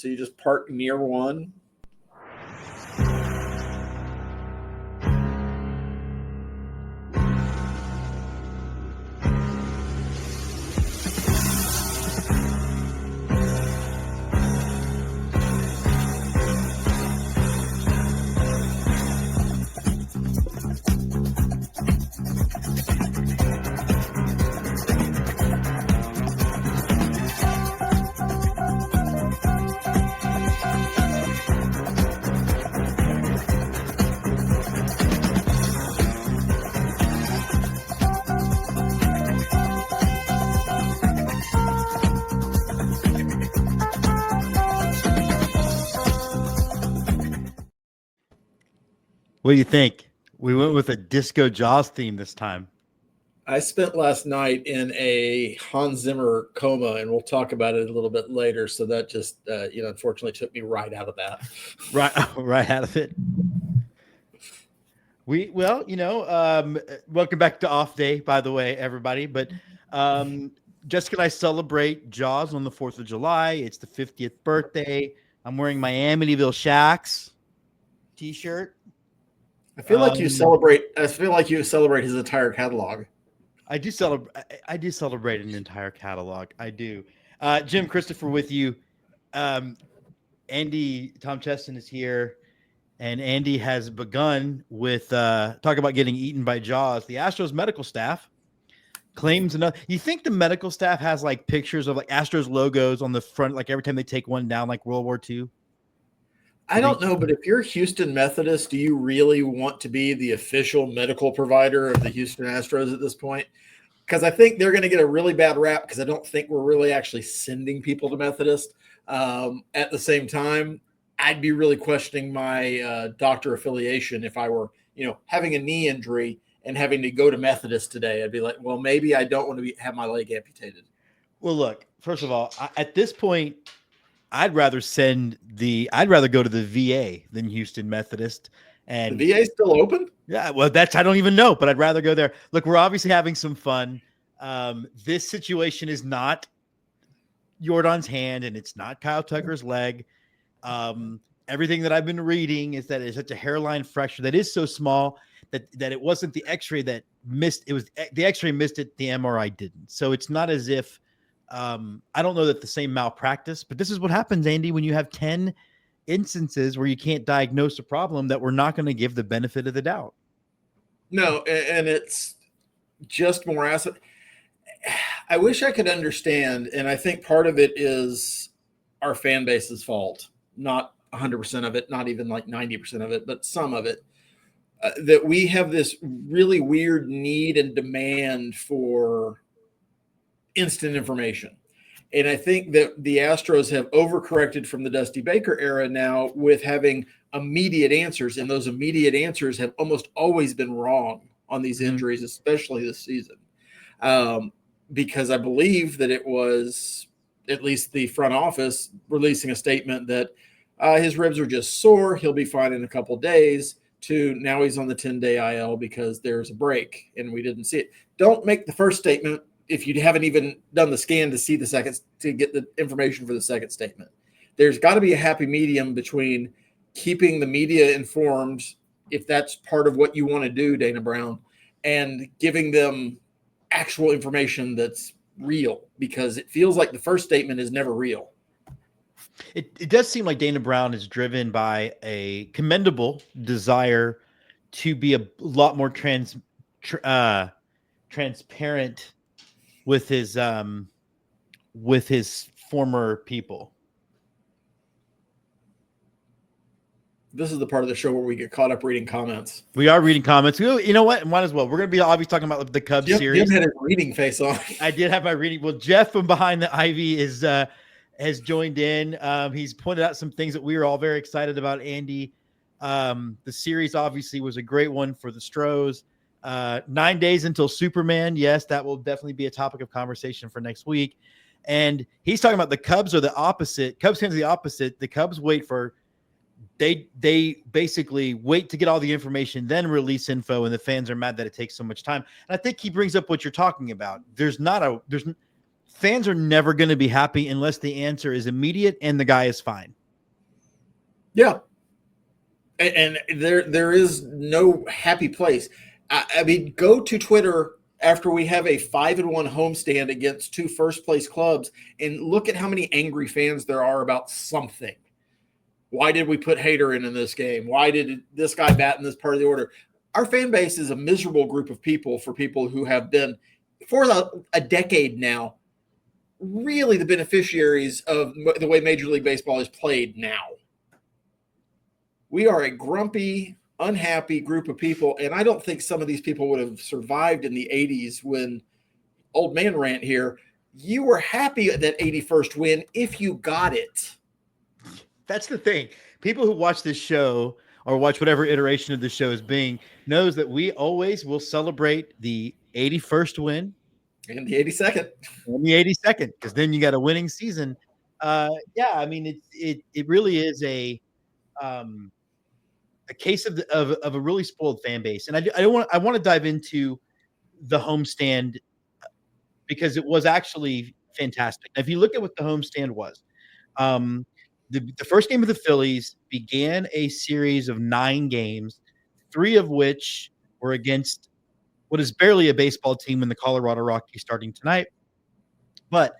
So you just park near one. What do you think? We went with a disco Jaws theme this time. I spent last night in a Hans Zimmer coma, and we'll talk about it a little bit later. So that just, unfortunately took me right out of that. Right out of it. Welcome back to Off Day, by the way, everybody. But Jessica and I celebrate Jaws on the 4th of July. It's the 50th birthday. I'm wearing my Amityville Shacks t-shirt. I feel like you celebrate. I feel like you celebrate his entire catalog. I do celebrate an entire catalog. I do. Jim Christopher with you. Andy Tom Cheston is here, and Andy has begun with talk about getting eaten by Jaws. The Astros medical staff claims another. You think the medical staff has like pictures of like Astros logos on the front, like every time they take one down, like World War II? I don't know, but if you're Houston Methodist, do you really want to be the official medical provider of the Houston Astros at this point? Because I think they're going to get a really bad rap because I don't think we're really actually sending people to Methodist. At the same time, I'd be really questioning my doctor affiliation if I were, having a knee injury and having to go to Methodist today. I'd be like, well, maybe I don't want to have my leg amputated. Well, look, first of all, at this point, I'd rather go to the VA than Houston Methodist. And the VA still open? Yeah, well, I don't even know, but I'd rather go there. Look, we're obviously having some fun. This situation is not Jordan's hand, and it's not Kyle Tucker's leg. Everything that I've been reading is that it's such a hairline fracture that is so small that it wasn't the X-ray that missed. It was the X-ray missed it. The MRI didn't. So it's not as if I don't know that the same malpractice, but this is what happens, Andy, when you have 10 instances where you can't diagnose a problem that we're not going to give the benefit of the doubt. No, and it's just more acid. I wish I could understand, and I think part of it is our fan base's fault. Not 100% of it, not even like 90% of it, but some of it. That we have this really weird need and demand for instant information. And I think that the Astros have overcorrected from the Dusty Baker era now with having immediate answers. And those immediate answers have almost always been wrong on these injuries, especially this season. Because I believe that it was at least the front office releasing a statement that his ribs are just sore. He'll be fine in a couple of days, to now he's on the 10-day IL because there's a break and we didn't see it. Don't make the first statement if you haven't even done the scan to see the second, to get the information for the second statement. There's got to be a happy medium between keeping the media informed, if that's part of what you want to do, Dana Brown, and giving them actual information that's real, because it feels like the first statement is never real. It does seem like Dana Brown is driven by a commendable desire to be a lot more transparent with his former people. This is the part of the show where we get caught up reading comments. We are reading comments. You know what? Might as well. We're going to be obviously talking about the Cubs series. Jim had his reading face on. I did have my reading. Well, Jeff from Behind the Ivy has joined in. He's pointed out some things that we were all very excited about, Andy. The series obviously was a great one for the Stros. 9 days until Superman. Yes, that will definitely be a topic of conversation for next week. And he's talking about the Cubs are the opposite. Cubs fans are the opposite. The Cubs they basically wait to get all the information, then release info, and the fans are mad that it takes so much time. And I think he brings up what you're talking about. fans are never going to be happy unless the answer is immediate and the guy is fine. Yeah. And there is no happy place. I mean, go to Twitter after we have a 5-1 homestand against two first place clubs and look at how many angry fans there are about something. Why did we put Hader in this game? Why did this guy bat in this part of the order? Our fan base is a miserable group of people for people who have been, for a decade now, really the beneficiaries of the way Major League Baseball is played now. We are a grumpy, unhappy group of people, and I don't think some of these people would have survived in the 80s when old man rant here. You were happy at that 81st win if you got it. That's the thing. People who watch this show or watch whatever iteration of the show is being knows that we always will celebrate the 81st win and the 82nd and the 82nd, because then you got a winning season. Yeah, I mean it really is a case of a really spoiled fan base, and I want to dive into the homestand because it was actually fantastic. Now, if you look at what the homestand was, the first game of the Phillies began a series of 9 games, 3 of which were against what is barely a baseball team in the Colorado Rockies starting tonight. But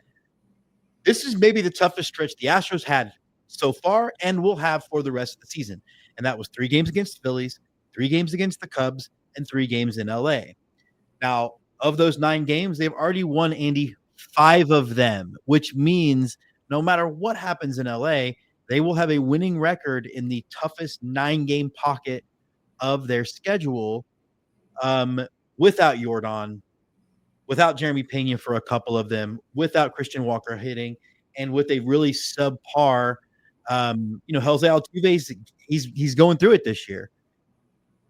this is maybe the toughest stretch the Astros had so far and will have for the rest of the season. And that was 3 games against the Phillies, 3 games against the Cubs, and 3 games in LA. Now, of those 9 games, they've already won, Andy, 5 of them, which means no matter what happens in LA, they will have a winning record in the toughest 9-game pocket of their schedule, without Yordan, without Jeremy Pena for a couple of them, without Christian Walker hitting, and with a really subpar, Jose Altuve, he's going through it this year.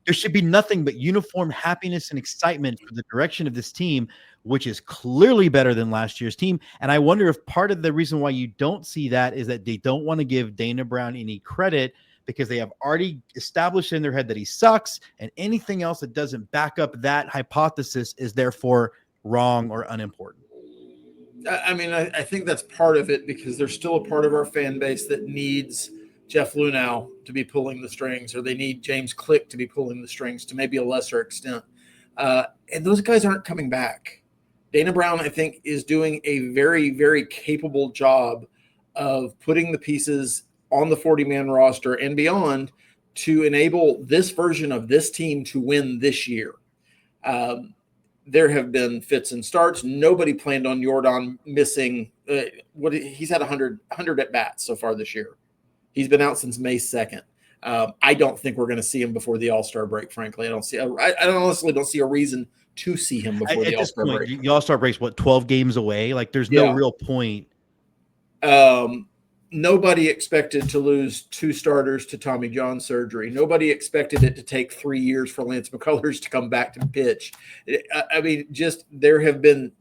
There should be nothing but uniform happiness and excitement for the direction of this team, which is clearly better than last year's team. And I wonder if part of the reason why you don't see that is that they don't want to give Dana Brown any credit because they have already established in their head that he sucks, and anything else that doesn't back up that hypothesis is therefore wrong or unimportant. I mean, I think that's part of it because there's still a part of our fan base that needs Jeff Luhnow to be pulling the strings, or they need James Click to be pulling the strings to maybe a lesser extent. And those guys aren't coming back. Dana Brown, I think, is doing a very, very capable job of putting the pieces on the 40-man roster and beyond to enable this version of this team to win this year. There have been fits and starts. Nobody planned on Yordan missing. He's had 100 at bats so far this year. He's been out since May 2nd. I don't think we're going to see him before the All-Star break. Frankly, I honestly don't see a reason to see him before the All-Star break. The All-Star break's 12 games away. Like, there's no real point. Nobody expected to lose 2 starters to Tommy John surgery. Nobody expected it to take 3 years for Lance McCullers to come back to pitch. I mean, just there have been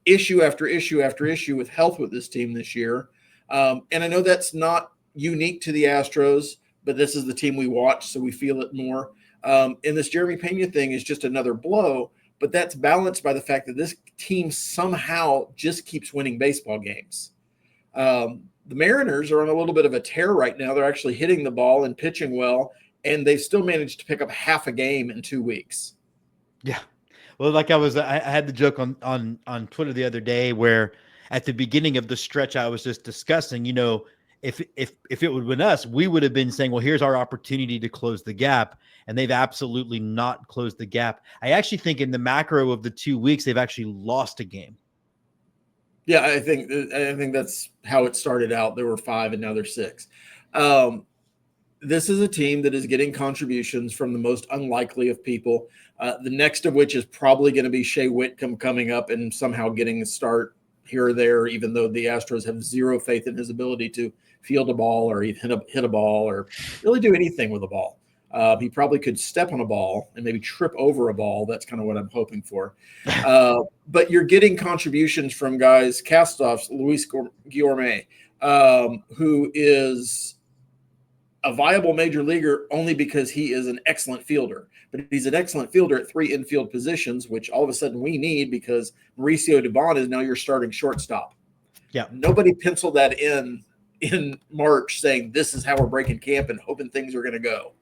issue after issue after issue with health with this team this year. And I know that's not unique to the Astros, but this is the team we watch, so we feel it more. And this Jeremy Pena thing is just another blow, but that's balanced by the fact that this team somehow just keeps winning baseball games. The Mariners are on a little bit of a tear right now. They're actually hitting the ball and pitching well, and they've still managed to pick up half a game in 2 weeks. Yeah. Well, like I had the joke on Twitter the other day where at the beginning of the stretch I was just discussing, if it would have been us, we would have been saying, well, here's our opportunity to close the gap. And they've absolutely not closed the gap. I actually think in the macro of the 2 weeks, they've actually lost a game. Yeah, I think that's how it started out. There were 5 and now there's 6. This is a team that is getting contributions from the most unlikely of people. The next of which is probably going to be Shea Whitcomb coming up and somehow getting a start here or there, even though the Astros have zero faith in his ability to field a ball or hit a ball or really do anything with a ball. He probably could step on a ball and maybe trip over a ball. That's kind of what I'm hoping for. But you're getting contributions from guys, castoffs, Luis Guillorme, who is a viable major leaguer only because he is an excellent fielder. But he's an excellent fielder at 3 infield positions, which all of a sudden we need because Mauricio Dubon is now your starting shortstop. Yeah. Nobody penciled that in March saying this is how we're breaking camp and hoping things are going to go.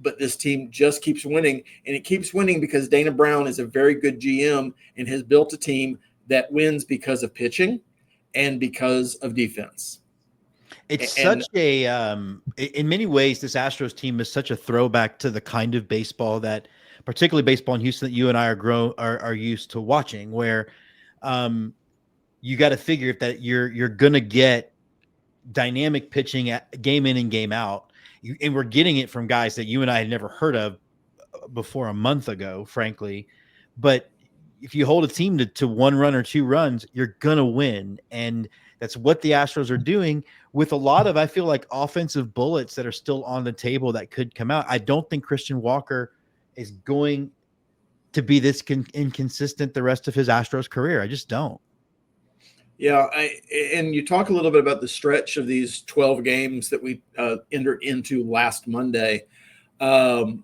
But this team just keeps winning, and it keeps winning because Dana Brown is a very good GM and has built a team that wins because of pitching and because of defense. It's such a in many ways, this Astros team is such a throwback to the kind of baseball that, particularly baseball in Houston, that you and I are used to watching, where you got to figure if that you're gonna get dynamic pitching at game in and game out, and we're getting it from guys that you and I had never heard of before a month ago, frankly. But if you hold a team to 1 run or 2 runs, you're gonna win, and that's what the Astros are doing with a lot of, I feel like, offensive bullets that are still on the table that could come out. I don't think Christian Walker is going to be this inconsistent the rest of his Astros career. I just don't. Yeah, and you talk a little bit about the stretch of these 12 games that we entered into last Monday. The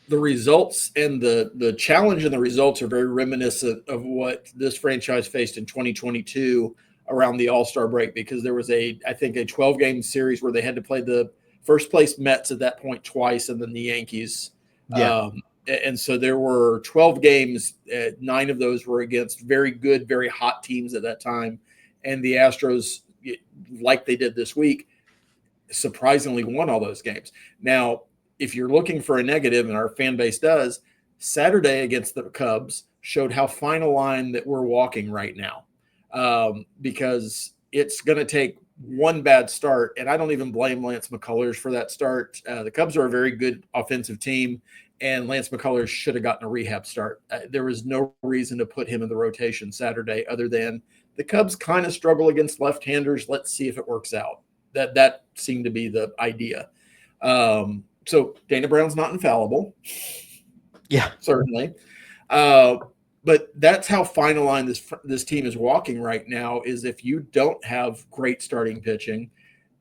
results and the challenge and the results are very reminiscent of what this franchise faced in 2022 around the All-Star break, because there was I think a 12-game series where they had to play the first place Mets at that point twice and then the Yankees. Yeah. And so there were 12 games. 9 of those were against very good, very hot teams at that time. And the Astros, like they did this week, surprisingly won all those games. Now, if you're looking for a negative, and our fan base does, Saturday against the Cubs showed how fine a line that we're walking right now, because it's going to take one bad start, and I don't even blame Lance McCullers for that start. The Cubs are a very good offensive team, and Lance McCullers should have gotten a rehab start. There was no reason to put him in the rotation Saturday other than the Cubs kind of struggle against left-handers. Let's see if it works out. That seemed to be the idea. So Dana Brown's not infallible. Yeah, certainly. But that's how fine a line this team is walking right now, is if you don't have great starting pitching,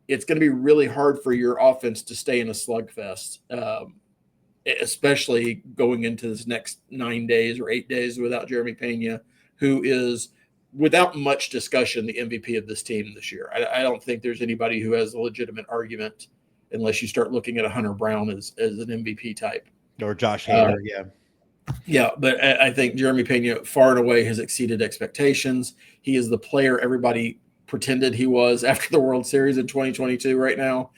it's going to be really hard for your offense to stay in a slugfest, especially going into this next 9 days or 8 days without Jeremy Pena, who is, without much discussion, the MVP of this team this year. I don't think there's anybody who has a legitimate argument unless you start looking at a Hunter Brown as an MVP type. Or Josh Hader, yeah. Yeah, but I think Jeremy Pena far and away has exceeded expectations. He is the player everybody pretended he was after the World Series in 2022 right now.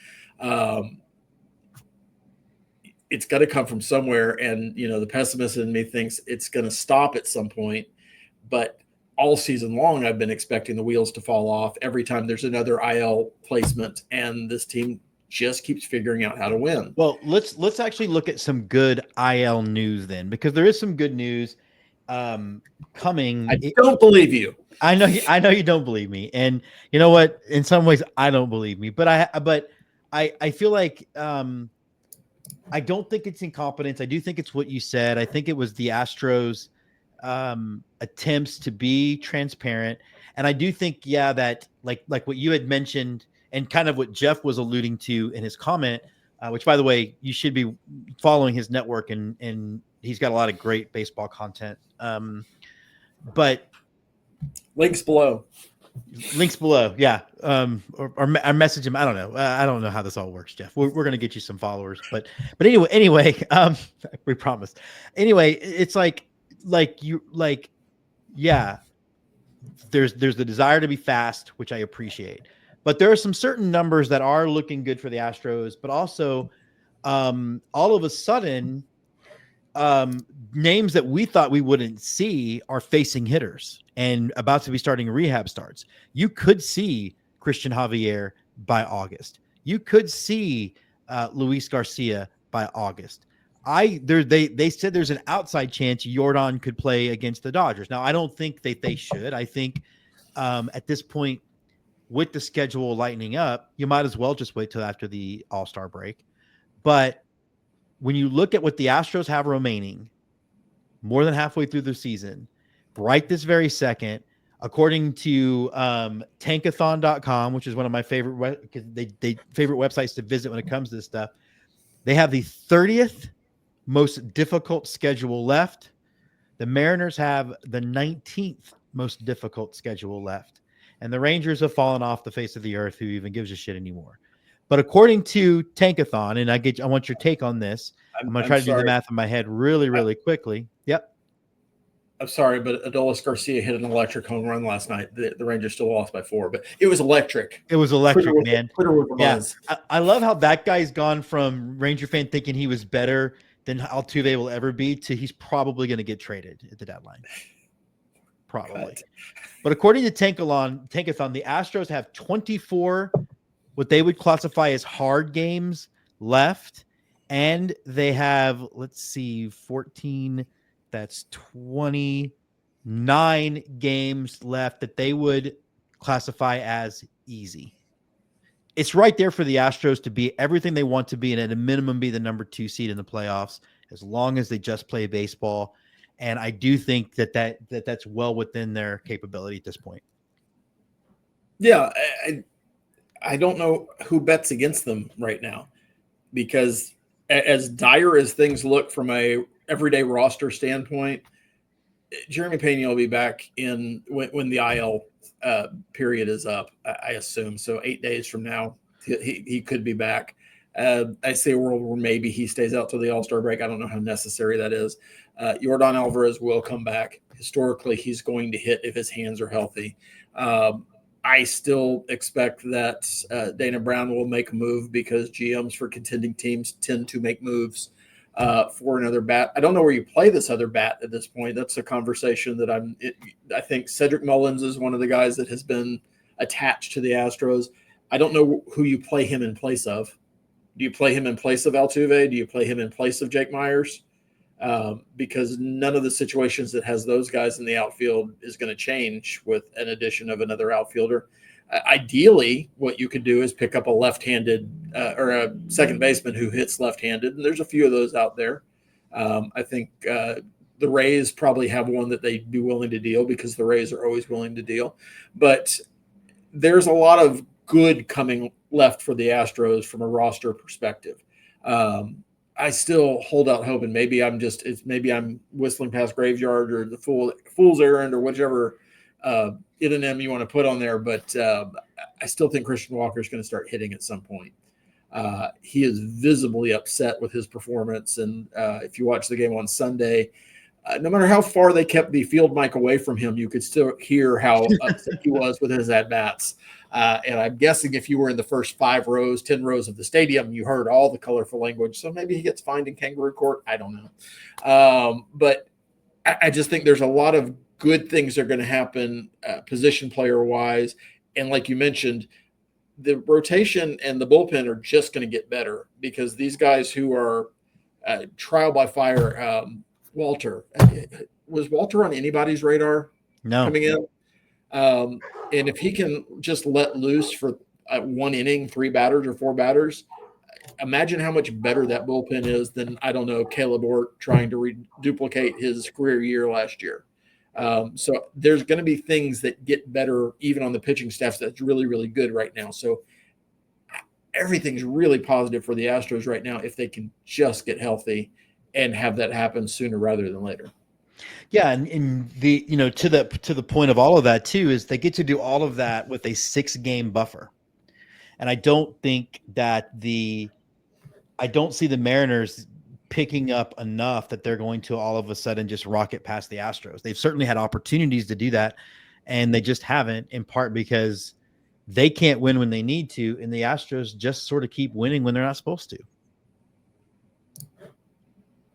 It's got to come from somewhere, and the pessimist in me thinks it's going to stop at some point. But all season long, I've been expecting the wheels to fall off every time there's another IL placement, and this team just keeps figuring out how to win. Well, let's actually look at some good IL news then, because there is some good news coming. I don't believe you. I know you don't believe me, and you know what? In some ways, I don't believe me, but I feel like I don't think it's incompetence. I do think it's what you said. I think it was the Astros attempts to be transparent, and I do think that like what you had mentioned. And kind of what Jeff was alluding to in his comment, which, by the way, you should be following his network, and he's got a lot of great baseball content. But links below, yeah. Or I message him. I don't know. I don't know how this all works, Jeff. We're gonna get you some followers, but anyway, we promise. Anyway, it's yeah. There's the desire to be fast, which I appreciate. But there are some certain numbers that are looking good for the Astros, but also all of a sudden, names that we thought we wouldn't see are facing hitters and about to be starting rehab starts. You could see Christian Javier by August. You could see Luis Garcia by August. They said there's an outside chance Jordan could play against the Dodgers. Now, I don't think that they should. I think at this point, with the schedule lightening up, you might as well just wait till after the All-Star break. But when you look at what the Astros have remaining, more than halfway through the season, right this very second, According to tankathon.com, which is one of my favorite favorite websites to visit when it comes to this stuff, they have the 30th most difficult schedule left. The Mariners have the 19th most difficult schedule left. And the Rangers have fallen off the face of the earth. Who even gives a shit anymore? But according to Tankathon, and I want your take on this. I'm going to try to do the math in my head really, really quickly. Yep. I'm sorry, but Adolis Garcia hit an electric home run last night. The Rangers still lost by 4, but it was electric. It was electric, man. Yeah. I love how that guy's gone from Ranger fan thinking he was better than Altuve will ever be to he's probably going to get traded at the deadline. Probably. Cut. But according to Tankathon, the Astros have 24 what they would classify as hard games left. And they have, 14, that's 29 games left that they would classify as easy. It's right there for the Astros to be everything they want to be, and at a minimum be the number 2 seed in the playoffs, as long as they just play baseball. And I do think that's well within their capability at this point. Yeah, I don't know who bets against them right now, because as dire as things look from a everyday roster standpoint, Jeremy Pena will be back in when the IL period is up, I assume. So 8 days from now, he could be back. I see a world where maybe he stays out till the All-Star break. I don't know how necessary that is. Yordan Alvarez will come back. Historically, he's going to hit if his hands are healthy. I still expect that Dana Brown will make a move, because GMs for contending teams tend to make moves for another bat. I don't know where you play this other bat at this point. That's a conversation that I think Cedric Mullins is one of the guys that has been attached to the Astros. I don't know who you play him in place of. Do you play him in place of Altuve? Do you play him in place of Jake Myers? Because none of the situations that has those guys in the outfield is going to change with an addition of another outfielder. Ideally, what you could do is pick up a left-handed or a second baseman who hits left-handed, and there's a few of those out there. I think the Rays probably have one that they'd be willing to deal, because the Rays are always willing to deal. But there's a lot of good coming left for the Astros from a roster perspective. I still hold out hope, and maybe I'm whistling past graveyard or the fool's errand or whichever item you want to put on there. But I still think Christian Walker is going to start hitting at some point. He is visibly upset with his performance, and if you watch the game on Sunday, no matter how far they kept the field mic away from him, you could still hear how upset he was with his at-bats. And I'm guessing if you were in the first 10 rows of the stadium, you heard all the colorful language. So maybe he gets fined in kangaroo court. I don't know. But I just think there's a lot of good things that are going to happen position player-wise. And like you mentioned, the rotation and the bullpen are just going to get better, because these guys who are trial by fire, Walter. Was Walter on anybody's radar coming in? And if he can just let loose for 1 inning, 3 batters or 4 batters, imagine how much better that bullpen is than, I don't know, Caleb Ort trying to duplicate his career year last year. So there's going to be things that get better even on the pitching staff that's really, really good right now. So everything's really positive for the Astros right now if they can just get healthy and have that happen sooner rather than later. Yeah, and the to the point of all of that too is they get to do all of that with a 6-game buffer, and I don't think that I don't see the Mariners picking up enough that they're going to all of a sudden just rocket past the Astros. They've certainly had opportunities to do that, and they just haven't. In part because they can't win when they need to, and the Astros just sort of keep winning when they're not supposed to.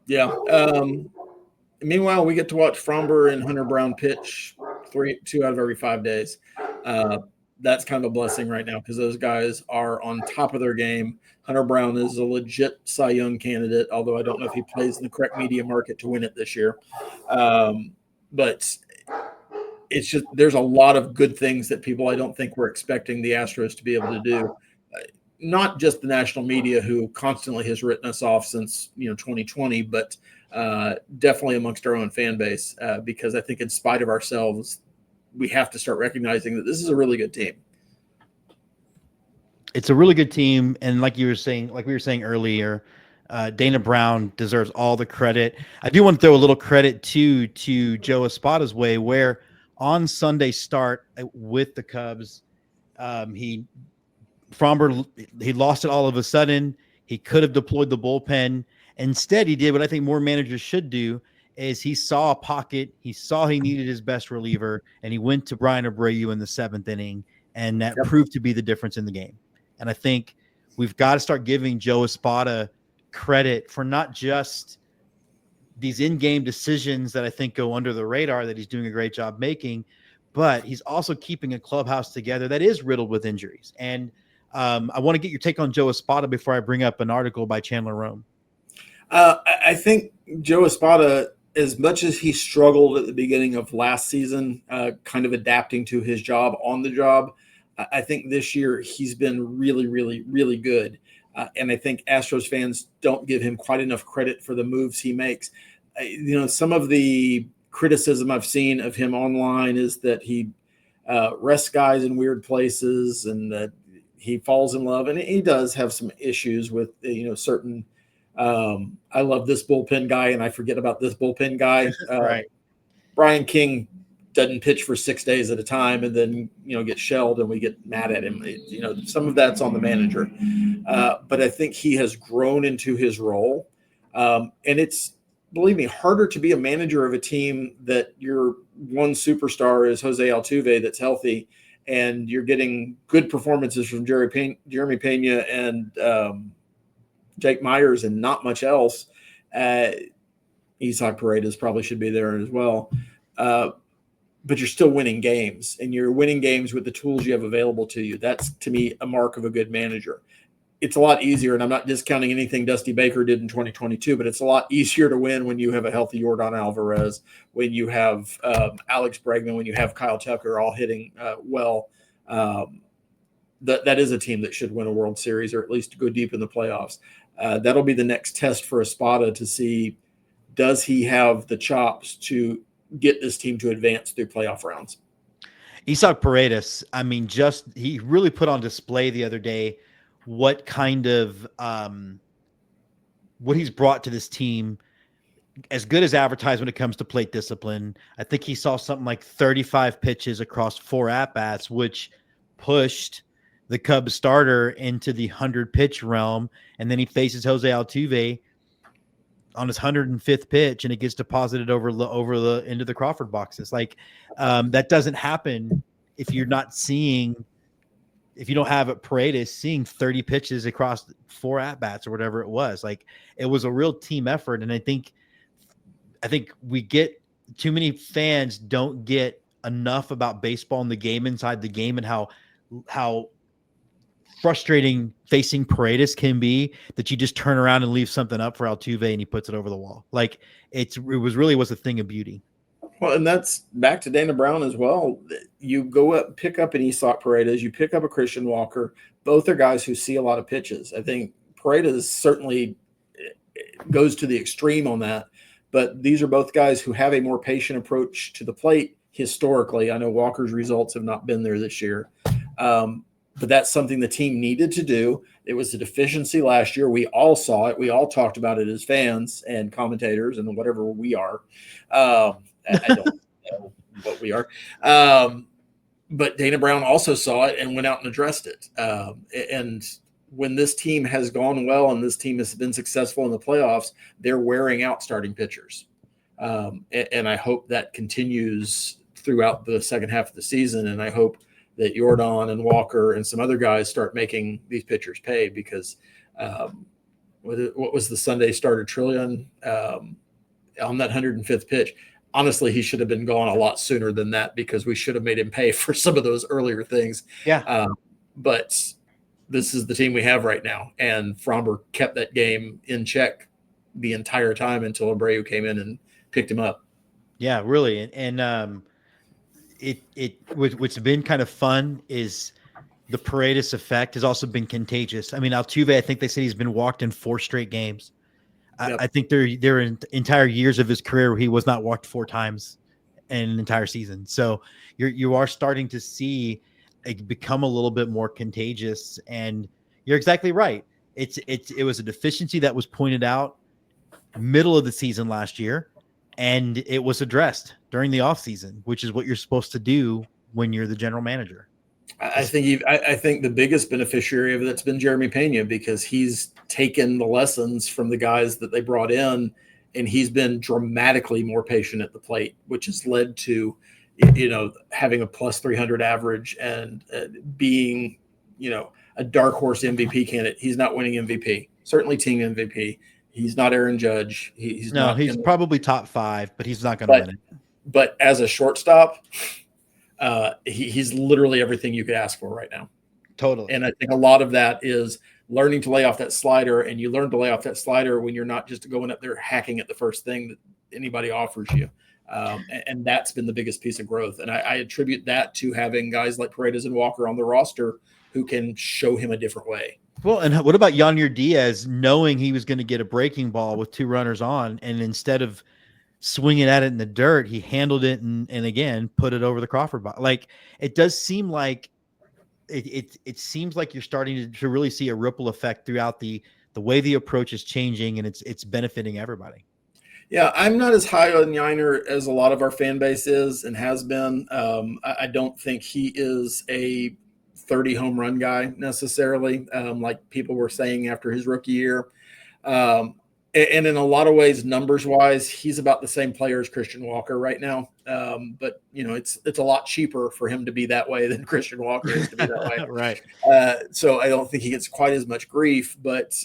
Yeah. Meanwhile, we get to watch Fromber and Hunter Brown pitch 2 out of every 5 days. That's kind of a blessing right now, because those guys are on top of their game. Hunter Brown is a legit Cy Young candidate, although I don't know if he plays in the correct media market to win it this year. But it's just there's a lot of good things that people I don't think were expecting the Astros to be able to do. Not just the national media, who constantly has written us off since 2020, but definitely amongst our own fan base, because I think in spite of ourselves, we have to start recognizing that this is a really good team. It's a really good team, and like we were saying earlier, Dana Brown deserves all the credit. I do want to throw a little credit to Joe Espada's way, where on Sunday start with the Cubs, Fromber, he lost it all of a sudden. He could have deployed the bullpen. Instead, he did what I think more managers should do, is he saw a pocket, he saw he needed his best reliever, and he went to Brian Abreu in the 7th inning, and that proved to be the difference in the game. And I think we've got to start giving Joe Espada credit for not just these in-game decisions that I think go under the radar that he's doing a great job making, but he's also keeping a clubhouse together that is riddled with injuries. And I want to get your take on Joe Espada before I bring up an article by Chandler Rome. I think Joe Espada, as much as he struggled at the beginning of last season, kind of adapting to his job on the job, I think this year he's been really, really, really good. And I think Astros fans don't give him quite enough credit for the moves he makes. Some of the criticism I've seen of him online is that he rests guys in weird places and that he falls in love. And he does have some issues with, certain I love this bullpen guy and I forget about this bullpen guy. Right. Brian King doesn't pitch for 6 days at a time and then, gets shelled and we get mad at him. Some of that's on the manager. But I think he has grown into his role. And it's, believe me, harder to be a manager of a team that your one superstar is Jose Altuve that's healthy and you're getting good performances from Jeremy Pena and Jake Myers and not much else. Isaac Paredes probably should be there as well. But you're still winning games, and you're winning games with the tools you have available to you. That's, to me, a mark of a good manager. It's a lot easier, and I'm not discounting anything Dusty Baker did in 2022, but it's a lot easier to win when you have a healthy Yordan Alvarez, when you have Alex Bregman, when you have Kyle Tucker all hitting well. That is a team that should win a World Series or at least go deep in the playoffs. That'll be the next test for Espada to see, does he have the chops to get this team to advance through playoff rounds. Isaac Paredes, he really put on display the other day what kind of what he's brought to this team, as good as advertised when it comes to plate discipline. I think he saw something like 35 pitches across 4 at-bats, which pushed the Cubs starter into the 100-pitch realm, and then he faces Jose Altuve on his 105th pitch, and it gets deposited over into the Crawford boxes. Like that doesn't happen if you don't have Paredes seeing 30 pitches across 4 at-bats or whatever it was. Like, it was a real team effort. And I think we get too many fans don't get enough about baseball and the game inside the game and how frustrating facing Paredes can be, that you just turn around and leave something up for Altuve and he puts it over the wall. Like, it was a thing of beauty. Well, and that's back to Dana Brown as well. You go up, pick up an Isaac Paredes, you pick up a Christian Walker. Both are guys who see a lot of pitches. I think Paredes certainly goes to the extreme on that, but these are both guys who have a more patient approach to the plate historically. I know Walker's results have not been there this year. But that's something the team needed to do. It was a deficiency last year. We all saw it. We all talked about it as fans and commentators and whatever we are. I don't know what we are. But Dana Brown also saw it and went out and addressed it. And when this team has gone well and this team has been successful in the playoffs, they're wearing out starting pitchers. And I hope that continues throughout the second half of the season. And I hope that Yordan and Walker and some other guys start making these pitchers pay, because what was the Sunday starter Trillion on that 105th pitch? Honestly, he should have been gone a lot sooner than that, because we should have made him pay for some of those earlier things. Yeah. But this is the team we have right now. And Fromber kept that game in check the entire time until Abreu came in and picked him up. Yeah, really. And what's been kind of fun is the Paredes effect has also been contagious. I mean, Altuve, I think they said he's been walked in 4 straight games. Yep. I think there are entire years of his career where he was not walked 4 times. an entire season. So you are starting to see it become a little bit more contagious. And you're exactly right. It was a deficiency that was pointed out middle of the season last year, and it was addressed during the offseason, which is what you're supposed to do when you're the general manager. I think the biggest beneficiary of that's been Jeremy Pena, because he's taken the lessons from the guys that they brought in, and he's been dramatically more patient at the plate, which has led to, having a plus 300 average and being, a dark horse MVP candidate. He's not winning MVP, certainly team MVP. He's not Aaron Judge. He's No, not. he's probably top 5, but he's not going to win it. But as a shortstop, he's literally everything you could ask for right now. Totally. And I think a lot of that is learning to lay off that slider, and you learn to lay off that slider when you're not just going up there hacking at the first thing that anybody offers you. And that's been the biggest piece of growth. And I attribute that to having guys like Paredes and Walker on the roster who can show him a different way. Well, and what about Yonyer Diaz, knowing he was going to get a breaking ball with 2 runners on, and instead of swinging at it in the dirt, he handled it and again put it over the Crawford box. Like, it does seem like it seems like you're starting to really see a ripple effect throughout the way the approach is changing, and it's benefiting everybody. Yeah, I'm not as high on Yonyer as a lot of our fan base is and has been. I don't think he is a 30 home run guy necessarily, like people were saying after his rookie year. And in a lot of ways, numbers wise, he's about the same player as Christian Walker right now. But it's a lot cheaper for him to be that way than Christian Walker is to be that way. Right. So I don't think he gets quite as much grief, but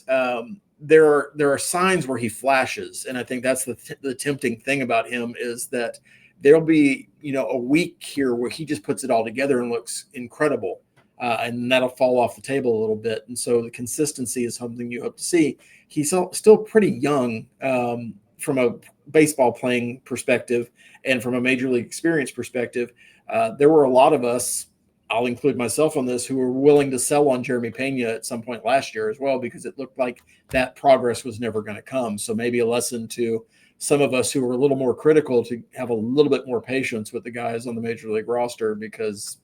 there are signs where he flashes. And I think that's the tempting thing about him, is that there'll be, a week here where he just puts it all together and looks incredible. And that'll fall off the table a little bit. And so the consistency is something you hope to see. He's still pretty young from a baseball playing perspective and from a major league experience perspective. There were a lot of us, I'll include myself on this, who were willing to sell on Jeremy Pena at some point last year as well, because it looked like that progress was never going to come. So maybe a lesson to some of us who were a little more critical to have a little bit more patience with the guys on the major league roster, because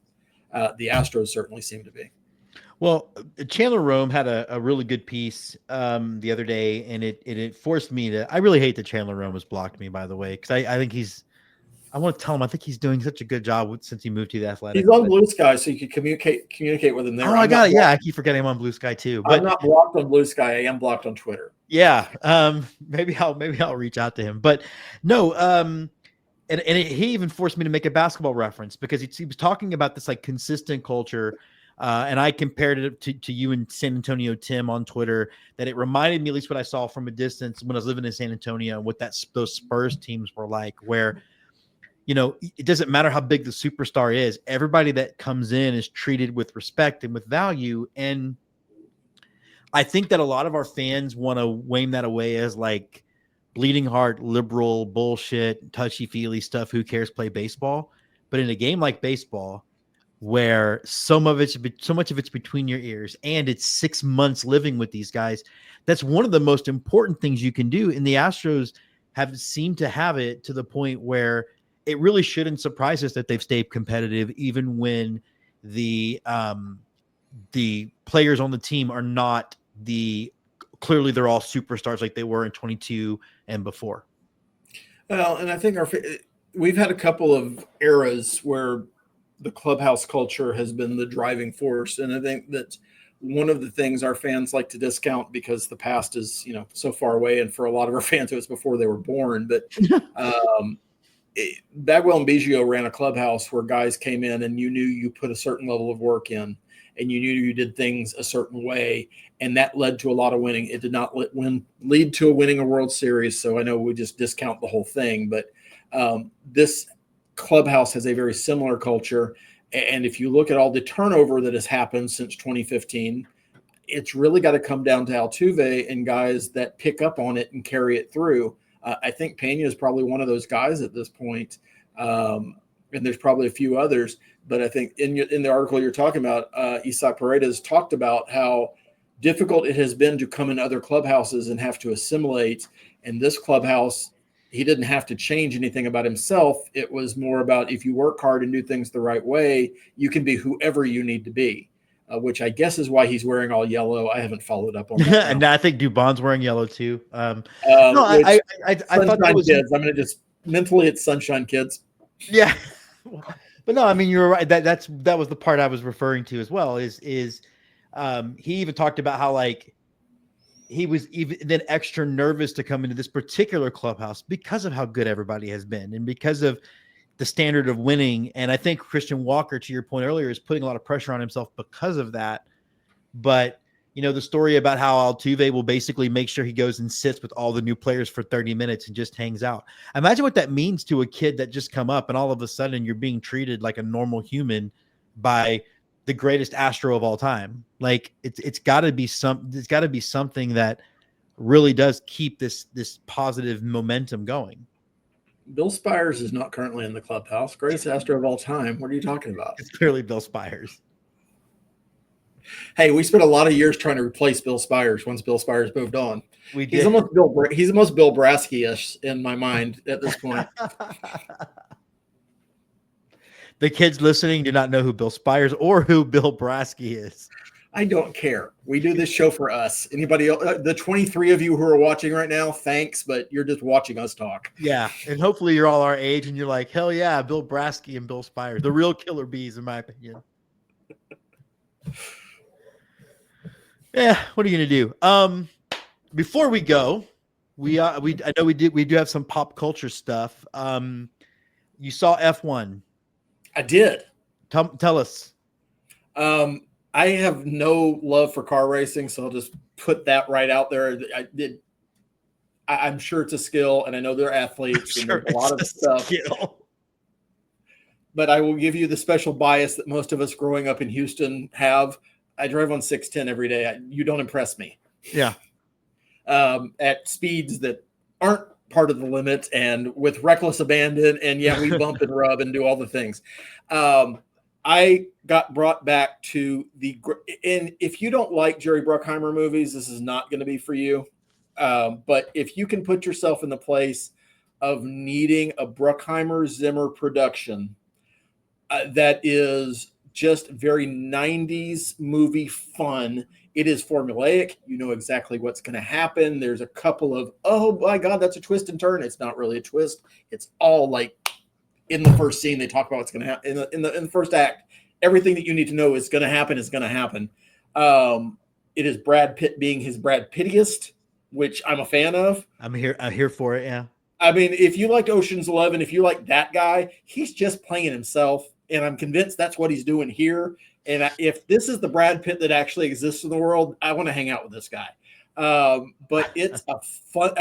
the Astros certainly seem to be. Well, Chandler Rome had a really good piece the other day, and it forced me to. I really hate that Chandler Rome has blocked me, by the way, because I think I want to tell him I think he's doing such a good job since he moved to the Athletic. He's on Blue Sky, so you can communicate with him there. Oh, I got it. Yeah, I keep forgetting I'm on Blue Sky too. But I'm not blocked on Blue Sky. I am blocked on Twitter. Yeah, maybe I'll reach out to him. But no, and he even forced me to make a basketball reference, because he was talking about this like consistent culture. And I compared it to you in San Antonio, Tim, on Twitter, that it reminded me, at least what I saw from a distance when I was living in San Antonio, what those Spurs teams were like, where, it doesn't matter how big the superstar is. Everybody that comes in is treated with respect and with value. And I think that a lot of our fans want to wave that away as like bleeding heart, liberal bullshit, touchy-feely stuff. Who cares? Play baseball. But in a game like baseball, where so much of it's between your ears, and it's 6 months living with these guys, that's one of the most important things you can do. And the Astros have seemed to have it to the point where it really shouldn't surprise us that they've stayed competitive, even when the players on the team are not clearly they're all superstars like they were in 22 and before. Well, and I think we've had a couple of eras where the clubhouse culture has been the driving force. And I think that one of the things our fans like to discount, because the past is, so far away. And for a lot of our fans, it was before they were born. But Bagwell and Biggio ran a clubhouse where guys came in and you knew you put a certain level of work in, and you knew you did things a certain way. And that led to a lot of winning. It did not lead to winning a World Series. So I know we just discount the whole thing, but this clubhouse has a very similar culture. And if you look at all the turnover that has happened since 2015, it's really got to come down to Altuve and guys that pick up on it and carry it through. I think Pena is probably one of those guys at this point. And there's probably a few others, but I think in the article you're talking about, Isaac Paredes talked about how difficult it has been to come in other clubhouses and have to assimilate. And this clubhouse he didn't have to change anything about himself. It was more about if you work hard and do things the right way, you can be whoever you need to be, which I guess is why he's wearing all yellow. I haven't followed up on that. And I think Dubon's wearing yellow too. No, Which I thought that Sunshine was Kids. I'm going to just mentally, it's Sunshine Kids. yeah. But no, I mean you're right. That was the part I was referring to as well. Is he even talked about how like he was even then extra nervous to come into this particular clubhouse because of how good everybody has been and because of the standard of winning. And I think Christian Walker, to your point earlier, is putting a lot of pressure on himself because of that. But the story about how Altuve will basically make sure he goes and sits with all the new players for 30 minutes and just hangs out. Imagine what that means to a kid that just come up and all of a sudden you're being treated like a normal human by the greatest Astro of all time. Like it's gotta be something that really does keep this positive momentum going. Bill Spires is not currently in the clubhouse. Greatest Astro of all time. What are you talking about? It's clearly Bill Spires. Hey, we spent a lot of years trying to replace Bill Spires once Bill Spires moved on. We did. He's almost Bill Brasky-ish in my mind at this point. The kids listening do not know who Bill Spires or who Bill Brasky is. I don't care. We do this show for us. Anybody else, the 23 of you who are watching right now, thanks, but you're just watching us talk. Yeah, and hopefully you're all our age and you're like, hell yeah, Bill Brasky and Bill Spires, the real killer bees, in my opinion. Yeah, what are you gonna do? Before we go, I know we do have some pop culture stuff. You saw F1. I did. Tell us. I have no love for car racing, so I'll just put that right out there. I'm sure it's a skill, and I know they're athletes, and there's a lot of stuff. Skill. But I will give you the special bias that most of us growing up in Houston have. I drive on 610 every day. You don't impress me. Yeah. At speeds that aren't part of the limit and with reckless abandon. And yeah, we bump and rub and do all the things. I got brought back to and if you don't like Jerry Bruckheimer movies, this is not going to be for you. But if you can put yourself in the place of needing a Bruckheimer Zimmer production that is just very 90s movie fun. It is formulaic. You know exactly what's going to happen. There's a couple of, oh my God, that's a twist and turn. It's not really a twist. It's all like in the first scene, they talk about what's going to happen in the first act. Everything that you need to know is going to happen is going to happen. It is Brad Pitt being his Brad Pittiest, which I'm a fan of. I'm here for it. Yeah. I mean, if you liked Ocean's 11, if you like that guy, he's just playing himself. And I'm convinced that's what he's doing here. And if this is the Brad Pitt that actually exists in the world, I want to hang out with this guy. But it's a fun.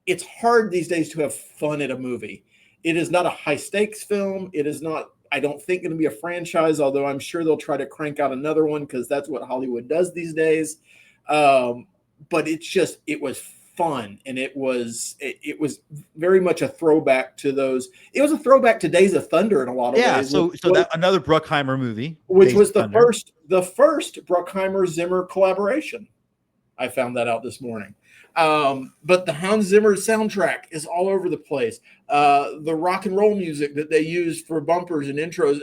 It's hard these days to have fun at a movie. It is not a high stakes film. It is not, I don't think, going to be a franchise, although I'm sure they'll try to crank out another one because that's what Hollywood does these days. But it was fun, and it was very much a throwback to those. It was a throwback to Days of Thunder in a lot of ways. Yeah, so that another Bruckheimer movie, which Days was the first Bruckheimer Zimmer collaboration. I found that out this morning. But the Hans Zimmer soundtrack is all over the place. The rock and roll music that they use for bumpers and intros,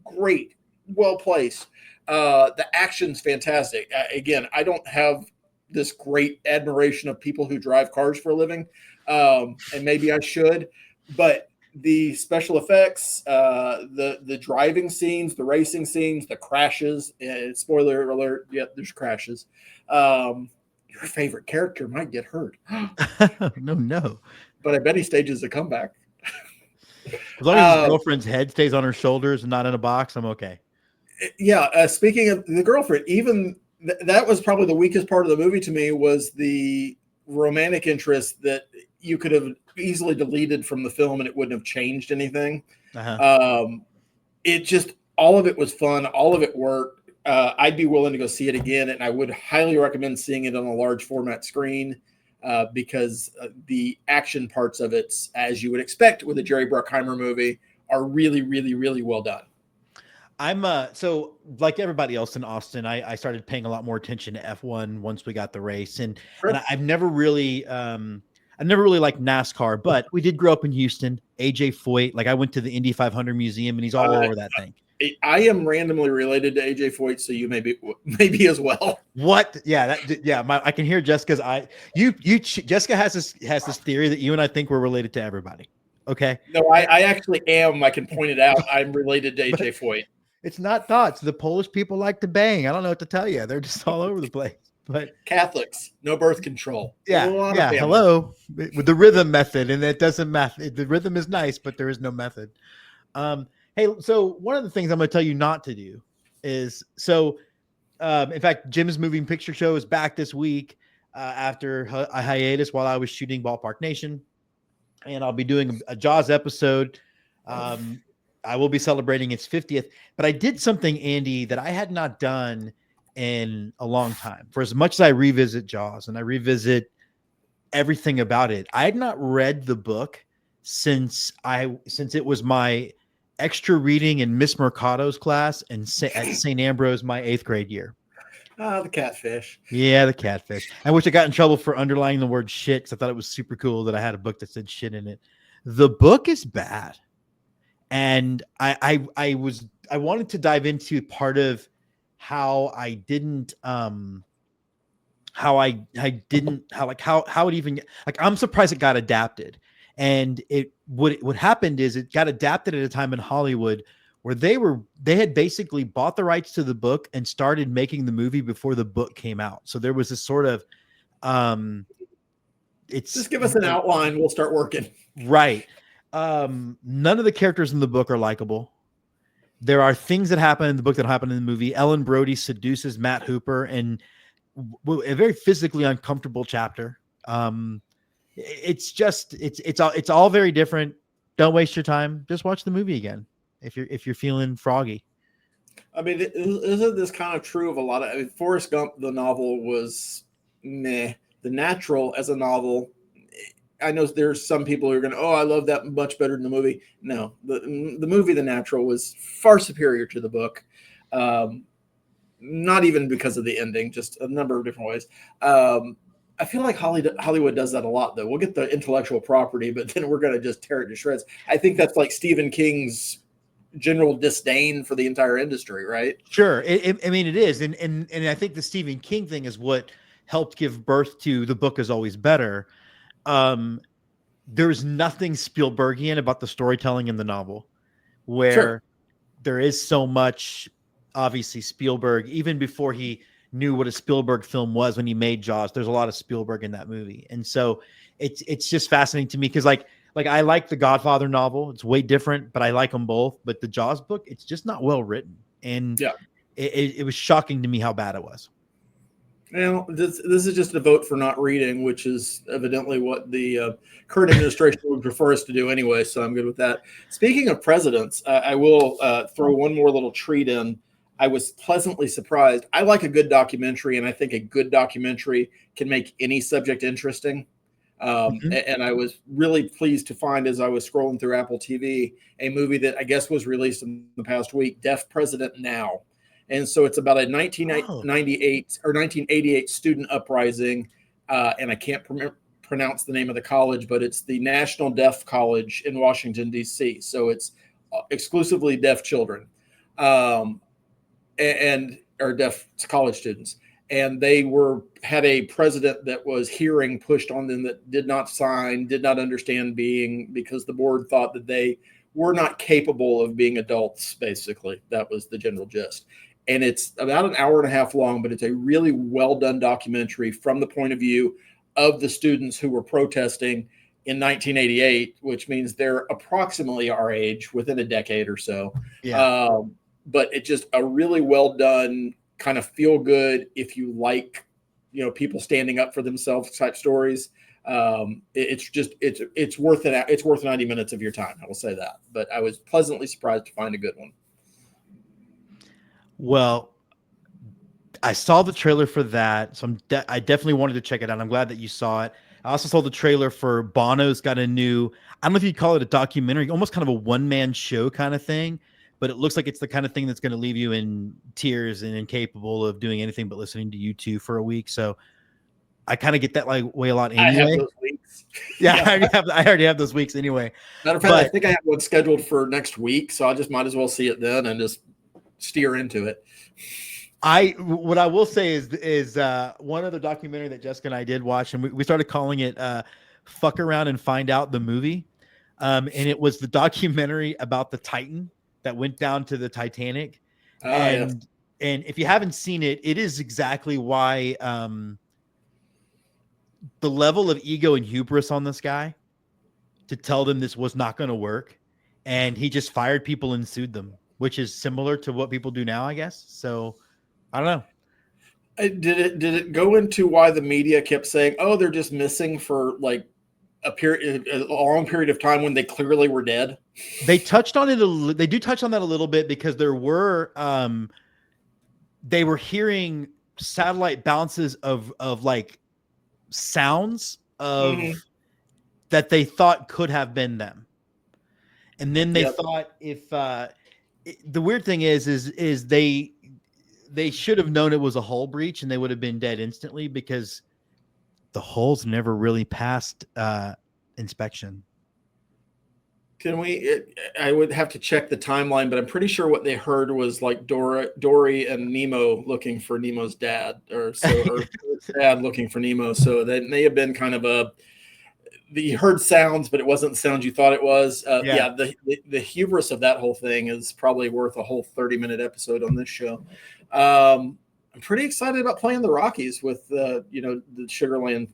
great, well placed. The action's fantastic. Again, I don't have this great admiration of people who drive cars for a living. And maybe I should, but the special effects, the driving scenes, the racing scenes, the crashes, spoiler alert, yep, there's crashes. Your favorite character might get hurt. No. But I bet he stages a comeback. As long as his girlfriend's head stays on her shoulders and not in a box, I'm okay. Yeah. Speaking of the girlfriend, even that was probably the weakest part of the movie to me, was the romantic interest that you could have easily deleted from the film and it wouldn't have changed anything. It just, all of it was fun. All of it worked. I'd be willing to go see it again, and I would highly recommend seeing it on a large format screen because the action parts of it, as you would expect with a Jerry Bruckheimer movie, are really, really, really well done. I'm so like everybody else in Austin, I started paying a lot more attention to F1 once we got the race, and I've never really I never really liked NASCAR, but we did grow up in Houston. AJ Foyt, like I went to the Indy 500 museum, and he's all over that thing. I am randomly related to AJ Foyt, so you maybe as well. What? Yeah, I can hear Jessica's Jessica has this theory that you and I think we're related to everybody. Okay. No, I actually am. I can point it out. I'm related to AJ Foyt. It's not thoughts. The Polish people like to bang. I don't know what to tell you. They're just all over the place. But Catholics, no birth control. Yeah. Hello, with the rhythm method, and it doesn't matter. The rhythm is nice, but there is no method. Hey, so one of the things I'm going to tell you not to do is in fact, Jim's Moving Picture Show is back this week after a hiatus while I was shooting Ballpark Nation, and I'll be doing a Jaws episode. I will be celebrating its 50th, but I did something, Andy, that I had not done in a long time. For as much as I revisit Jaws and I revisit everything about it, I had not read the book since it was my extra reading in Miss Mercado's class and at St. Ambrose my 8th grade year. Oh, the catfish. Yeah, the catfish. I wish I got in trouble for underlining the word shit because I thought it was super cool that I had a book that said shit in it. The book is bad. And I wanted to dive into part of how I didn't how it even, like, I'm surprised it got adapted. And what happened is it got adapted at a time in Hollywood where they had basically bought the rights to the book and started making the movie before the book came out. So there was this sort of just give us an outline, we'll start working. Right. None of the characters in the book are likable. There are things that happen in the book that happen in the movie. Ellen Brody seduces Matt Hooper in a very physically uncomfortable chapter. It's all very different. Don't waste your time. Just watch the movie again if you're feeling froggy. I mean, isn't this kind of true of a lot of Forrest Gump? The novel was meh. The Natural as a novel, I know there's some people who are going to, I love that much better than the movie. No, the movie, The Natural, was far superior to the book. Not even because of the ending, just a number of different ways. I feel like Hollywood does that a lot, though. We'll get the intellectual property, but then we're going to just tear it to shreds. I think that's like Stephen King's general disdain for the entire industry, right? Sure. I mean, it is. And I think the Stephen King thing is what helped give birth to The Book Is Always Better. There's nothing Spielbergian about the storytelling in the novel, where there is so much, obviously, Spielberg, even before he knew what a Spielberg film was when he made Jaws. There's a lot of Spielberg in that movie. And so it's just fascinating to me because like I like the Godfather novel. It's way different, but I like them both. But the Jaws book, it's just not well written. And it was shocking to me how bad it was. Well, this is just a vote for not reading, which is evidently what the current administration would prefer us to do anyway, so I'm good with that. Speaking of presidents, I will throw one more little treat in. I was pleasantly surprised. I like a good documentary, and I think a good documentary can make any subject interesting. And I was really pleased to find, as I was scrolling through Apple TV, a movie that I guess was released in the past week, Deaf President Now. And so it's about a 1998 or 1988 student uprising, and I can't pronounce the name of the college, but it's the National Deaf College in Washington, D.C. So it's exclusively deaf children and deaf college students. And they had a president that was hearing pushed on them that did not sign, did not understand because the board thought that they were not capable of being adults, basically. That was the general gist. And it's about an hour and a half long, but it's a really well done documentary from the point of view of the students who were protesting in 1988, which means they're approximately our age, within a decade or so. Yeah. But it's just a really well done, kind of feel good, if you like, people standing up for themselves type stories. It's worth it. It's worth 90 minutes of your time. I will say that. But I was pleasantly surprised to find a good one. Well, I saw the trailer for that, so I definitely wanted to check it out. I'm glad that you saw it. I also saw the trailer for Bono's got a new, I don't know if you'd call it a documentary, almost kind of a one-man show kind of thing, but it looks like it's the kind of thing that's going to leave you in tears and incapable of doing anything but listening to U2 for a week. So I kind of get that way a lot anyway. I have those weeks. Yeah, Yeah. I already have those weeks anyway. Matter of fact, I But think I have one scheduled for next week, so I just might as well see it then and just steer into it. what I will say is one other documentary that Jessica and I did watch, and we started calling it "Fuck Around and Find Out" the movie, and it was the documentary about the Titan that went down to the Titanic, Yes. and if you haven't seen it, it is exactly why the level of ego and hubris on this guy to tell them this was not going to work, and he just fired people and sued them, which is similar to what people do now, I guess. So I don't know. Did it go into why the media kept saying, "Oh, they're just missing for like a long period of time when they clearly were dead"? They touched on it. They do touch on that a little bit because there were they were hearing satellite bounces of like sounds of that they thought could have been them, and then they thought if the weird thing is they should have known it was a hull breach and they would have been dead instantly because the hulls never really passed inspection. I would have to check the timeline, but I'm pretty sure what they heard was like Dory and Nemo looking for Nemo's dad, or dad looking for Nemo. So that may have been kind of you heard sounds, but it wasn't the sounds you thought it was. The hubris of that whole thing is probably worth a whole 30-minute episode on this show. I'm pretty excited about playing the Rockies with the Sugarland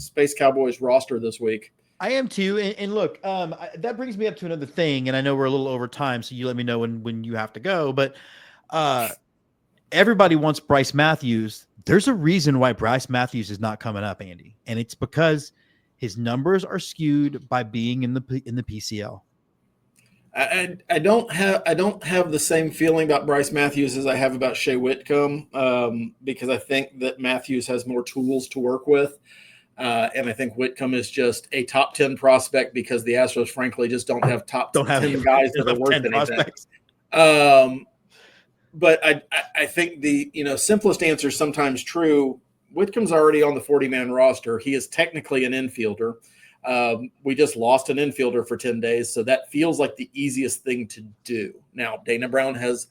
Space Cowboys roster this week. I am too. And look, that brings me up to another thing. And I know we're a little over time, so you let me know when you have to go. But everybody wants Bryce Matthews. There's a reason why Bryce Matthews is not coming up, Andy. And it's because his numbers are skewed by being in the PCL. I don't have the same feeling about Bryce Matthews as I have about Shea Whitcomb, because I think that Matthews has more tools to work with. And I think Whitcomb is just a top 10 prospect because the Astros, frankly, just don't have 10 guys that are worth anything. But I think the simplest answer is sometimes true. Whitcomb's already on the 40-man roster. He is technically an infielder. We just lost an infielder for 10 days, so that feels like the easiest thing to do. Now, Dana Brown has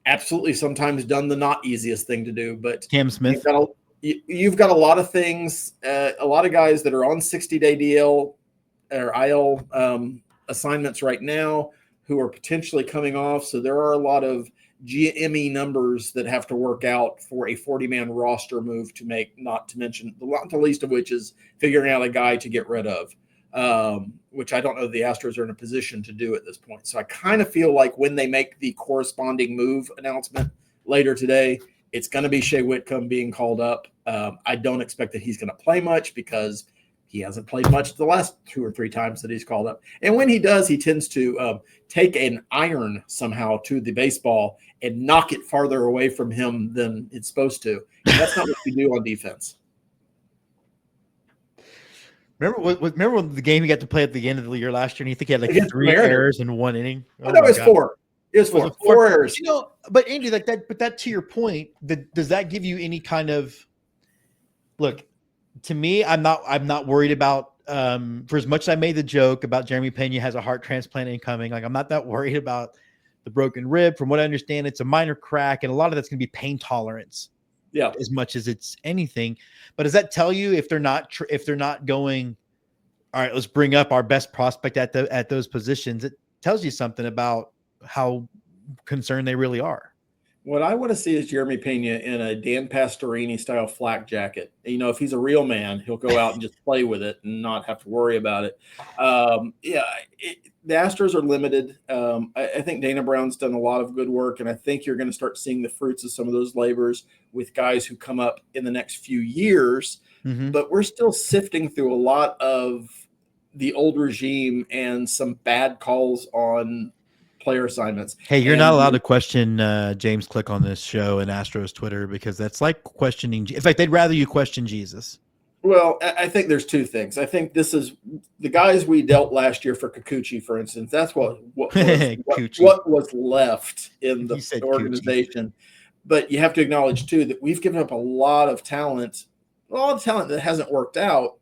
absolutely sometimes done the not easiest thing to do, but Cam Smith. You've got a lot of things, a lot of guys that are on 60-day DL or IL assignments right now who are potentially coming off. So there are a lot of GME numbers that have to work out for a 40-man roster move to make, not to mention the least of which is figuring out a guy to get rid of, which I don't know the Astros are in a position to do at this point. So I kind of feel like when they make the corresponding move announcement later today, it's going to be Shea Whitcomb being called up. I don't expect that he's going to play much because he hasn't played much the last 2 or 3 times that he's called up. And when he does, he tends to take an iron somehow to the baseball and knock it farther away from him than it's supposed to. And that's not what you do on defense. Remember when the game he got to play at the end of the year last year, and you think he had like 3 errors in 1 inning? Oh, no, it was 4. It was 4 errors. But Andy, like that. But that, to your point, does that give you any kind of look? To me, I'm not worried about. For as much as I made the joke about Jeremy Pena has a heart transplant incoming, like I'm not that worried about the broken rib. From what I understand, it's a minor crack, and a lot of that's going to be pain tolerance. Yeah, as much as it's anything. But does that tell you if they're not going? All right, let's bring up our best prospect at those positions. It tells you something about how concerned they really are. What I want to see is Jeremy Pena in a Dan Pastorini style flak jacket. If he's a real man, he'll go out and just play with it and not have to worry about it. The Astros are limited. I think Dana Brown's done a lot of good work, and I think you're going to start seeing the fruits of some of those labors with guys who come up in the next few years. Mm-hmm. But we're still sifting through a lot of the old regime and some bad calls on player assignments. Hey, you're not allowed to question James Click on this show and Astros Twitter because that's like questioning. In fact, they'd rather you question Jesus. Well, I think there's 2 things. I think this is the guys we dealt last year for Kikuchi, for instance. That's what was left in the organization. But you have to acknowledge too that we've given up a lot of talent that hasn't worked out.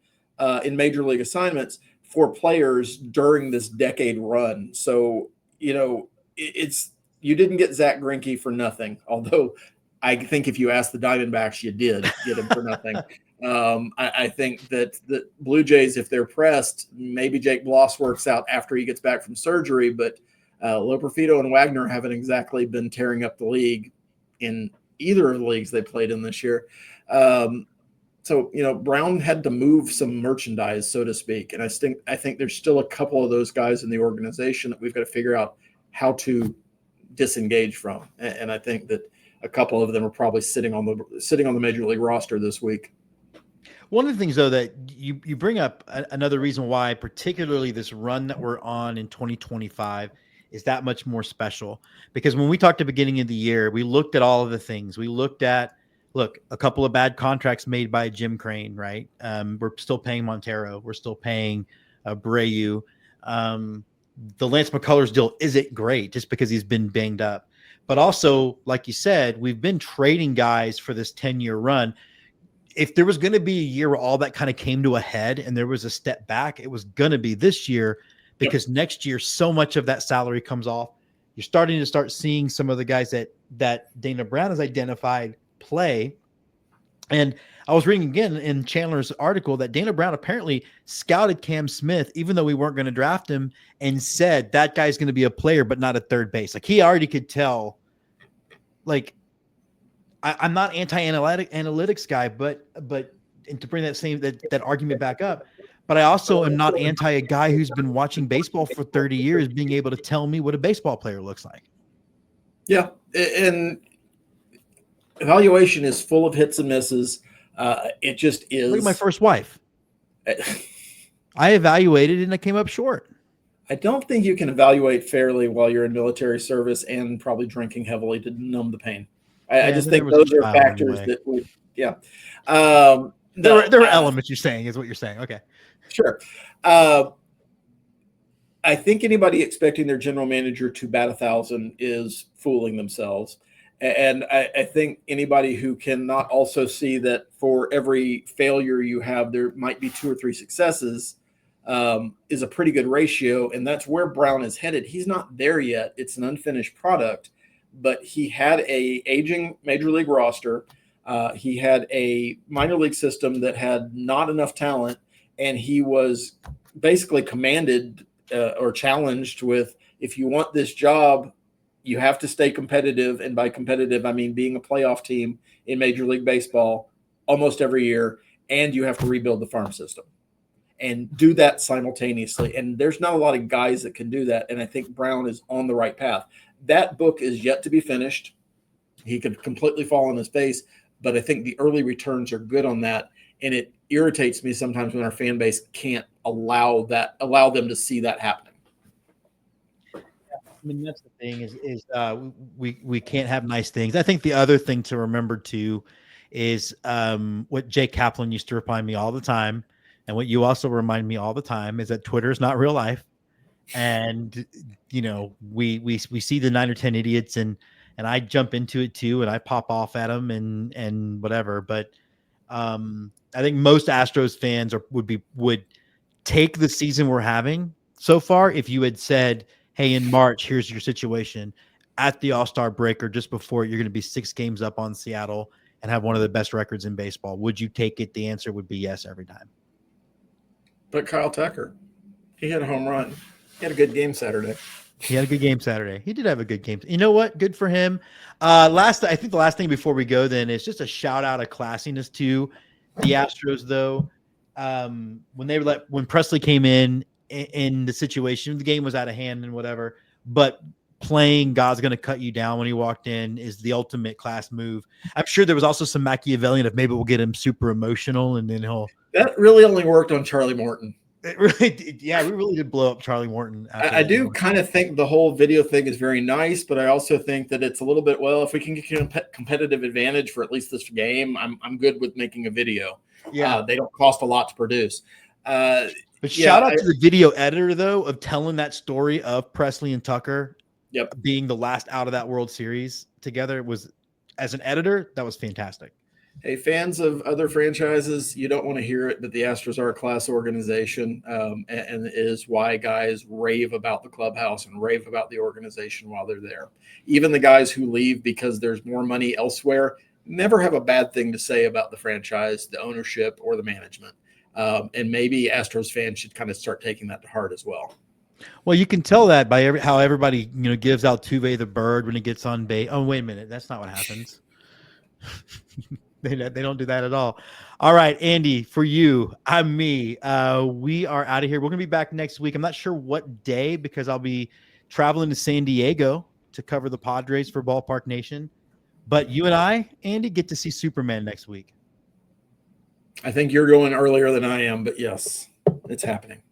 in major league assignments for players during this decade run. So, it's you didn't get Zach Greinke for nothing, although I think if you ask the Diamondbacks, you did get him for nothing. I think that the Blue Jays, if they're pressed, maybe Jake Bloss works out after he gets back from surgery, but Loperfido and Wagner haven't exactly been tearing up the league in either of the leagues they played in this year. So, Brown had to move some merchandise, so to speak. And I think there's still a couple of those guys in the organization that we've got to figure out how to disengage from. And I think that a couple of them are probably sitting on the major league roster this week. One of the things, though, that you bring up another reason why, particularly this run that we're on in 2025, is that much more special. Because when we talked at the beginning of the year, we looked at all of the things. We looked at, a couple of bad contracts made by Jim Crane, right? We're still paying Montero. We're still paying Abreu. The Lance McCullers deal isn't great just because he's been banged up. But also, like you said, we've been trading guys for this 10-year run. If there was going to be a year where all that kind of came to a head and there was a step back, it was going to be this year, because next year so much of that salary comes off. You're starting to seeing some of the guys that Dana Brown has identified play. And I was reading again in Chandler's article that Dana Brown apparently scouted Cam Smith, even though we weren't going to draft him, and said that guy's going to be a player, but not at third base. Like, he already could tell. Like, I'm not analytics guy, but and to bring that argument back up, but I also am not anti a guy who's been watching baseball for 30 years being able to tell me what a baseball player looks like. Yeah, and evaluation is full of hits and misses. It just is. Look at my first wife. I evaluated and I came up short. I don't think you can evaluate fairly while you're in military service and probably drinking heavily to numb the pain. I just think those are factors that would, there were elements you're saying is what you're saying. Okay. Sure. I think anybody expecting their general manager to bat 1,000 is fooling themselves. And I think anybody who cannot also see that for every failure you have, there might be 2 or 3 successes is a pretty good ratio. And that's where Brown is headed. He's not there yet. It's an unfinished product, but he had a aging major league roster. He had a minor league system that had not enough talent. And he was basically commanded or challenged with, if you want this job, you have to stay competitive. And by competitive, I mean being a playoff team in Major League Baseball almost every year. And you have to rebuild the farm system and do that simultaneously. And there's not a lot of guys that can do that. And I think Brown is on the right path. That book is yet to be finished. He could completely fall on his face, but I think the early returns are good on that. And it irritates me sometimes when our fan base can't allow them to see that happening. I mean, that's the thing is we can't have nice things. I think the other thing to remember too is what Jake Kaplan used to remind me all the time, and what you also remind me all the time, is that Twitter is not real life. And we see the 9 or 10 idiots, and I jump into it too, and I pop off at them and whatever. But I think most Astros fans would take the season we're having so far if you had said, hey, in March, here's your situation at the All-Star break or just before, you're going to be 6 games up on Seattle and have one of the best records in baseball. Would you take it? The answer would be yes every time. But Kyle Tucker, he had a home run. He had a good game Saturday. He had a good game Saturday. He did have a good game. You know what? Good for him. I think the last thing before we go then is just a shout out of classiness to the Astros, though. When Presley came in the situation, the game was out of hand and whatever, but playing God's going to cut you down when he walked in is the ultimate class move. I'm sure there was also some Machiavellian of maybe we'll get him super emotional and then that really only worked on Charlie Morton. It really did. Yeah, we really did blow up Charlie Morton. I do kind of think the whole video thing is very nice, but I also think that it's a little bit, if we can get competitive advantage for at least this game, I'm good with making a video. Yeah, they don't cost a lot to produce. But shout out to the video editor, though, of telling that story of Presley and Tucker being the last out of that World Series together. Was, as an editor, that was fantastic. Hey, fans of other franchises, you don't want to hear it, but the Astros are a class organization, and it is why guys rave about the clubhouse and rave about the organization while they're there. Even the guys who leave because there's more money elsewhere never have a bad thing to say about the franchise, the ownership, or the management. And maybe Astros fans should kind of start taking that to heart as well. Well, you can tell that by how everybody gives out Tuve the bird when he gets on base. Oh, wait a minute, that's not what happens. They don't do that at all. All right, Andy, for you, I'm me. We are out of here. We're gonna be back next week. I'm not sure what day because I'll be traveling to San Diego to cover the Padres for Ballpark Nation. But you and I, Andy, get to see Superman next week. I think you're going earlier than I am, but yes, it's happening.